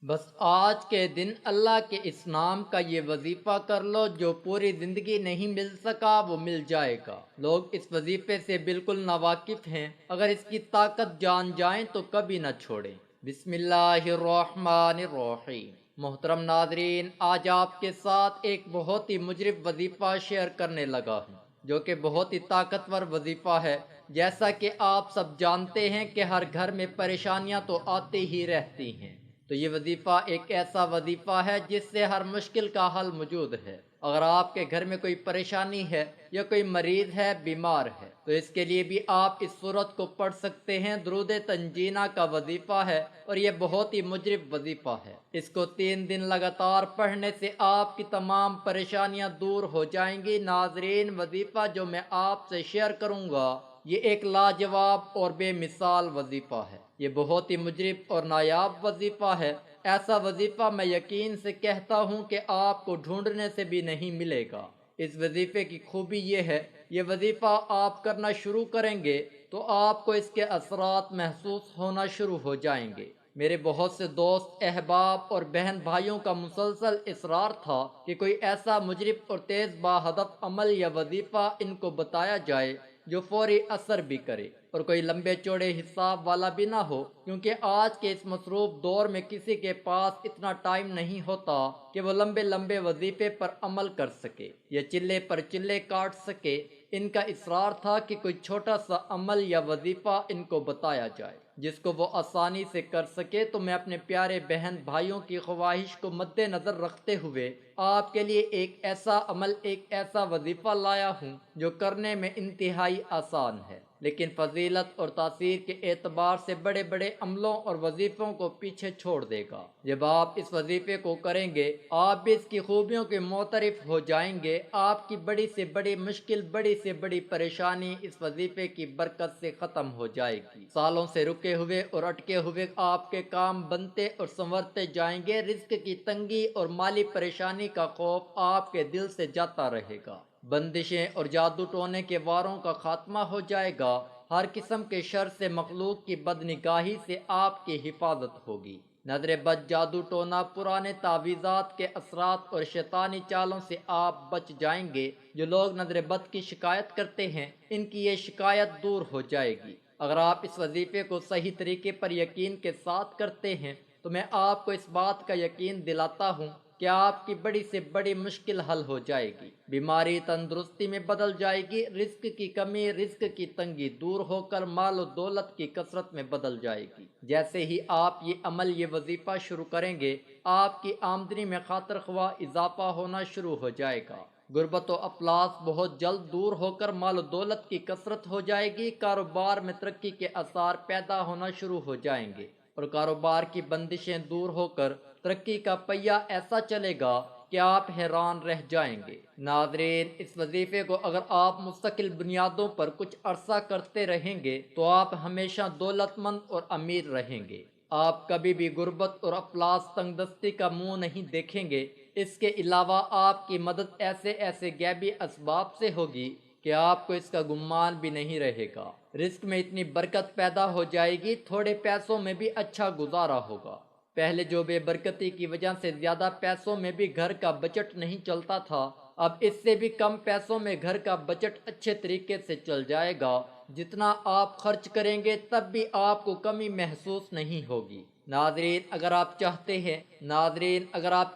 بس آج کے دن اللہ کے اس نام کا یہ وظیفہ کر لو، جو پوری زندگی نہیں مل سکا وہ مل جائے گا۔ لوگ اس وظیفے سے بالکل ناواقف ہیں، اگر اس کی طاقت جان جائیں تو کبھی نہ چھوڑیں۔ بسم اللہ الرحمن الرحیم۔ محترم ناظرین، آج آپ کے ساتھ ایک بہت ہی مجرب وظیفہ شیئر کرنے لگا ہوں، جو کہ بہت ہی طاقتور وظیفہ ہے۔ جیسا کہ آپ سب جانتے ہیں کہ ہر گھر میں پریشانیاں تو آتی ہی رہتی ہیں، تو یہ وظیفہ ایک ایسا وظیفہ ہے جس سے ہر مشکل کا حل موجود ہے۔ اگر آپ کے گھر میں کوئی پریشانی ہے یا کوئی مریض ہے، بیمار ہے، تو اس کے لیے بھی آپ اس سورت کو پڑھ سکتے ہیں۔ درود تنجینہ کا وظیفہ ہے اور یہ بہت ہی مجرب وظیفہ ہے۔ اس کو 3 دن لگاتار پڑھنے سے آپ کی تمام پریشانیاں دور ہو جائیں گی۔ ناظرین، وظیفہ جو میں آپ سے شیئر کروں گا یہ ایک لاجواب اور بے مثال وظیفہ ہے۔ یہ بہت ہی مجرب اور نایاب وظیفہ ہے۔ ایسا وظیفہ میں یقین سے کہتا ہوں کہ آپ کو ڈھونڈنے سے بھی نہیں ملے گا۔ اس وظیفے کی خوبی یہ ہے، یہ وظیفہ آپ کرنا شروع کریں گے تو آپ کو اس کے اثرات محسوس ہونا شروع ہو جائیں گے۔ میرے بہت سے دوست، احباب اور بہن بھائیوں کا مسلسل اصرار تھا کہ کوئی ایسا مجرب اور تیز باہدف عمل یا وظیفہ ان کو بتایا جائے جو فوری اثر بھی کرے اور کوئی لمبے چوڑے حساب والا بھی نہ ہو، کیونکہ آج کے اس مصروف دور میں کسی کے پاس اتنا ٹائم نہیں ہوتا کہ وہ لمبے لمبے وظیفے پر عمل کر سکے یا چلے پر چلے کاٹ سکے۔ ان کا اصرار تھا کہ کوئی چھوٹا سا عمل یا وظیفہ ان کو بتایا جائے جس کو وہ آسانی سے کر سکے، تو میں اپنے پیارے بہن بھائیوں کی خواہش کو مد نظر رکھتے ہوئے آپ کے لیے ایک ایسا عمل، ایک ایسا وظیفہ لایا ہوں جو کرنے میں انتہائی آسان ہے، لیکن فضیلت اور تاثیر کے اعتبار سے بڑے بڑے عملوں اور وظیفوں کو پیچھے چھوڑ دے گا۔ جب آپ اس وظیفے کو کریں گے، آپ بھی اس کی خوبیوں کے معترف ہو جائیں گے۔ آپ کی بڑی سے بڑی مشکل، بڑی سے بڑی پریشانی اس وظیفے کی برکت سے ختم ہو جائے گی۔ سالوں سے رکے ہوئے اور اٹکے ہوئے آپ کے کام بنتے اور سنورتے جائیں گے۔ رزق کی تنگی اور مالی پریشانی کا خوف آپ کے دل سے جاتا رہے گا۔ بندشیں اور جادو ٹونے کے واروں کا خاتمہ ہو جائے گا۔ ہر قسم کے شر سے، مخلوق کی بدنگاہی سے آپ کی حفاظت ہوگی۔ نظر بد، جادو ٹونا، پرانے تعویذات کے اثرات اور شیطانی چالوں سے آپ بچ جائیں گے۔ جو لوگ نظر بد کی شکایت کرتے ہیں، ان کی یہ شکایت دور ہو جائے گی۔ اگر آپ اس وظیفے کو صحیح طریقے پر یقین کے ساتھ کرتے ہیں تو میں آپ کو اس بات کا یقین دلاتا ہوں کہ آپ کی بڑی سے بڑی مشکل حل ہو جائے گی۔ بیماری تندرستی میں بدل جائے گی۔ رزق کی کمی، رزق کی تنگی دور ہو کر مال و دولت کی کثرت میں بدل جائے گی۔ جیسے ہی آپ یہ عمل، یہ وظیفہ شروع کریں گے، آپ کی آمدنی میں خاطر خواہ اضافہ ہونا شروع ہو جائے گا۔ غربت و افلاس بہت جلد دور ہو کر مال و دولت کی کثرت ہو جائے گی۔ کاروبار میں ترقی کے آثار پیدا ہونا شروع ہو جائیں گے اور کاروبار کی بندشیں دور ہو کر ترقی کا پہیہ ایسا چلے گا کہ آپ حیران رہ جائیں گے۔ ناظرین، اس وظیفے کو اگر آپ مستقل بنیادوں پر کچھ عرصہ کرتے رہیں گے تو آپ ہمیشہ دولت مند اور امیر رہیں گے۔ آپ کبھی بھی غربت اور افلاس، تنگ دستی کا منہ نہیں دیکھیں گے۔ اس کے علاوہ آپ کی مدد ایسے ایسے غیبی اسباب سے ہوگی کہ آپ کو اس کا گمان بھی نہیں رہے گا۔ رزق میں اتنی برکت پیدا ہو جائے گی، تھوڑے پیسوں میں بھی اچھا گزارا ہوگا۔ پہلے جو بے برکتی کی وجہ سے زیادہ پیسوں میں بھی گھر کا بجٹ نہیں چلتا تھا، اب اس سے بھی کم پیسوں میں گھر کا بجٹ اچھے طریقے سے چل جائے گا۔ جتنا آپ خرچ کریں گے تب بھی آپ کو کمی محسوس نہیں ہوگی۔ ناظرین، اگر آپ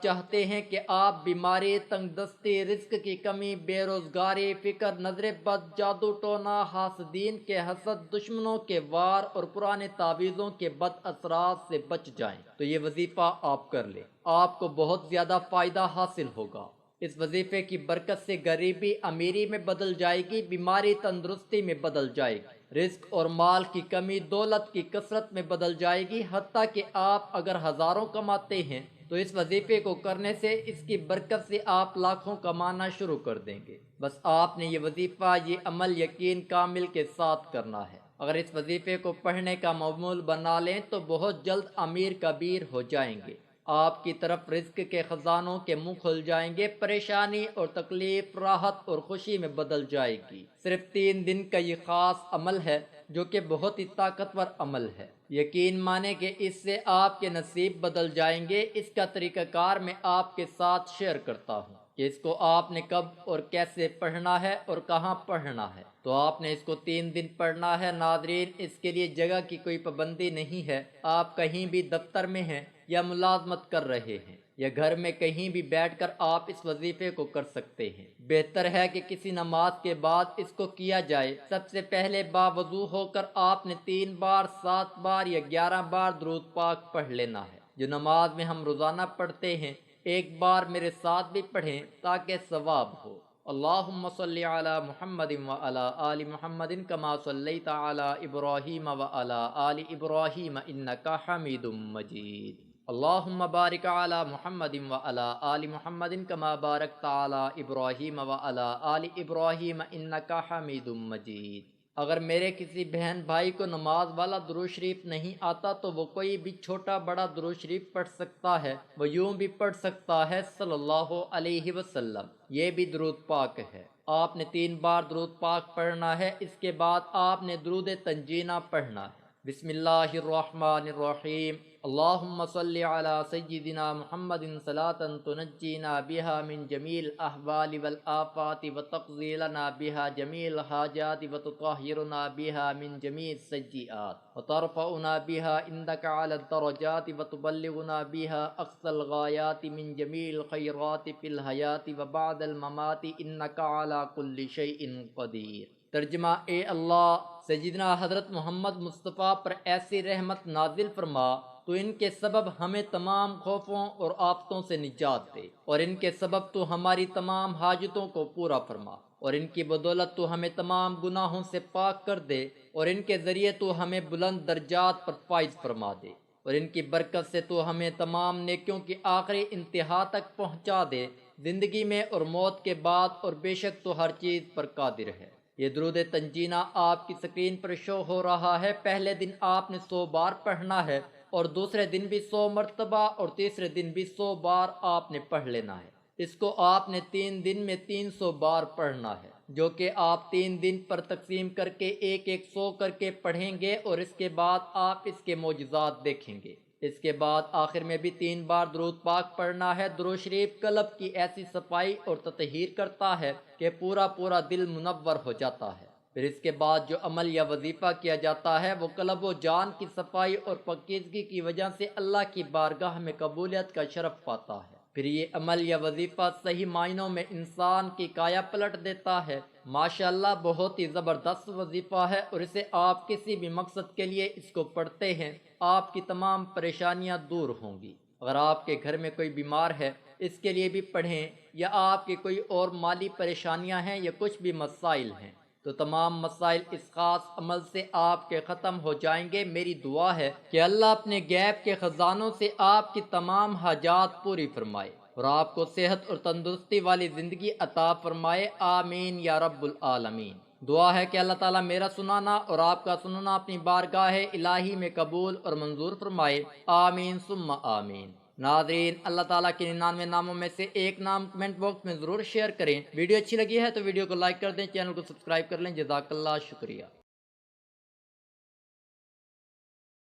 چاہتے ہیں کہ آپ بیماری، تنگ دستی، رزق کی کمی، بے روزگاری، فقر، نظر بد، جادو ٹونا، حاسدین کے حسد، دشمنوں کے وار اور پرانے تعویذوں کے بد اثرات سے بچ جائیں تو یہ وظیفہ آپ کر لیں۔ آپ کو بہت زیادہ فائدہ حاصل ہوگا۔ اس وظیفے کی برکت سے غریبی امیری میں بدل جائے گی، بیماری تندرستی میں بدل جائے گی، رزق اور مال کی کمی دولت کی کثرت میں بدل جائے گی۔ حتیٰ کہ آپ اگر ہزاروں کماتے ہیں تو اس وظیفے کو کرنے سے، اس کی برکت سے آپ لاکھوں کمانا شروع کر دیں گے۔ بس آپ نے یہ وظیفہ، یہ عمل یقین کامل کے ساتھ کرنا ہے۔ اگر اس وظیفے کو پڑھنے کا معمول بنا لیں تو بہت جلد امیر کبیر ہو جائیں گے۔ آپ کی طرف رزق کے خزانوں کے منہ کھل جائیں گے۔ پریشانی اور تکلیف راحت اور خوشی میں بدل جائے گی۔ صرف 3 دن کا یہ خاص عمل ہے جو کہ بہت ہی طاقتور عمل ہے۔ یقین مانے کہ اس سے آپ کے نصیب بدل جائیں گے۔ اس کا طریقہ کار میں آپ کے ساتھ شیئر کرتا ہوں کہ اس کو آپ نے کب اور کیسے پڑھنا ہے اور کہاں پڑھنا ہے۔ تو آپ نے اس کو 3 دن پڑھنا ہے ناظرین۔ اس کے لیے جگہ کی کوئی پابندی نہیں ہے، آپ کہیں بھی دفتر میں ہیں یا ملازمت کر رہے ہیں یا گھر میں کہیں بھی بیٹھ کر آپ اس وظیفے کو کر سکتے ہیں۔ بہتر ہے کہ کسی نماز کے بعد اس کو کیا جائے۔ سب سے پہلے باوضو ہو کر آپ نے 3 بار، 7 بار یا 11 بار درود پاک پڑھ لینا ہے، جو نماز میں ہم روزانہ پڑھتے ہیں۔ ایک بار میرے ساتھ بھی پڑھیں تاکہ ثواب ہو۔ اللہم صلی علی محمد وعلی آل محمد کما صلیت علی ابراہیم وعلی آل ابراہیم انکا حمید مجید۔ اللہم بارک علی محمد وعلی آل محمد کما بارکت علی ابراہیم وعلی آل ابراہیم انکا حمید مجید۔ اگر میرے کسی بہن بھائی کو نماز والا درود شریف نہیں آتا تو وہ کوئی بھی چھوٹا بڑا درود شریف پڑھ سکتا ہے۔ وہ یوں بھی پڑھ سکتا ہے صلی اللہ علیہ وسلم، یہ بھی درود پاک ہے۔ آپ نے 3 بار درود پاک پڑھنا ہے۔ اس کے بعد آپ نے درود تنجینہ پڑھنا ہے۔ بسم اللہ الرحمن الرحیم۔ اللہم صلی علی سیدنا محمد صلاۃ تنجینا بہا من جمیع الاحوال والآفات وتقضی لنا بہا جمیع الحاجات وتطہرنا بہا من جمیع السیئات وترفعنا بہا عندک علی الدرجات وتبلغنا بہا اقصى الغایات من جمیع الخیرات فی الحیات وبعد الممات انک علی کل شیء قدیر۔ ترجمہ: اے اللہ، سیدنا حضرت محمد مصطفیٰ پر ایسی رحمت نازل فرما تو ان کے سبب ہمیں تمام خوفوں اور آفتوں سے نجات دے، اور ان کے سبب تو ہماری تمام حاجتوں کو پورا فرما، اور ان کی بدولت تو ہمیں تمام گناہوں سے پاک کر دے، اور ان کے ذریعے تو ہمیں بلند درجات پر فائز فرما دے، اور ان کی برکت سے تو ہمیں تمام نیکیوں کی آخری انتہا تک پہنچا دے، زندگی میں اور موت کے بعد، اور بے شک تو ہر چیز پر قادر ہے۔ یہ درود تنجینہ آپ کی سکرین پر شو ہو رہا ہے۔ پہلے دن آپ نے 100 بار پڑھنا ہے، اور دوسرے دن بھی 100 مرتبہ، اور تیسرے دن بھی 100 بار آپ نے پڑھ لینا ہے۔ اس کو آپ نے 3 دن میں 300 بار پڑھنا ہے، جو کہ آپ 3 دن پر تقسیم کر کے ایک 100 کر کے پڑھیں گے، اور اس کے بعد آپ اس کے معجزات دیکھیں گے۔ اس کے بعد آخر میں بھی 3 بار درود پاک پڑھنا ہے۔ درود شریف قلب کی ایسی صفائی اور تطہیر کرتا ہے کہ پورا دل منور ہو جاتا ہے۔ پھر اس کے بعد جو عمل یا وظیفہ کیا جاتا ہے وہ قلب و جان کی صفائی اور پاکیزگی کی وجہ سے اللہ کی بارگاہ میں قبولیت کا شرف پاتا ہے۔ پھر یہ عمل یا وظیفہ صحیح معنوں میں انسان کی کایا پلٹ دیتا ہے۔ ماشاءاللہ بہت ہی زبردست وظیفہ ہے، اور اسے آپ کسی بھی مقصد کے لیے اس کو پڑھتے ہیں، آپ کی تمام پریشانیاں دور ہوں گی۔ اگر آپ کے گھر میں کوئی بیمار ہے اس کے لیے بھی پڑھیں، یا آپ کی کوئی اور مالی پریشانیاں ہیں یا کچھ بھی مسائل ہیں، تو تمام مسائل اس خاص عمل سے آپ کے ختم ہو جائیں گے۔ میری دعا ہے کہ اللہ اپنے غیب کے خزانوں سے آپ کی تمام حاجات پوری فرمائے، اور آپ کو صحت اور تندرستی والی زندگی عطا فرمائے۔ آمین یا رب العالمین۔ دعا ہے کہ اللہ تعالیٰ میرا سنانا اور آپ کا سننا اپنی بارگاہ الہی میں قبول اور منظور فرمائے۔ آمین ثم آمین۔ ناظرین، اللہ تعالیٰ کے 99 ناموں میں سے ایک نام کمنٹ باکس میں ضرور شیئر کریں۔ ویڈیو اچھی لگی ہے تو ویڈیو کو لائک کر دیں، چینل کو سبسکرائب کر لیں۔ جزاک اللہ، شکریہ۔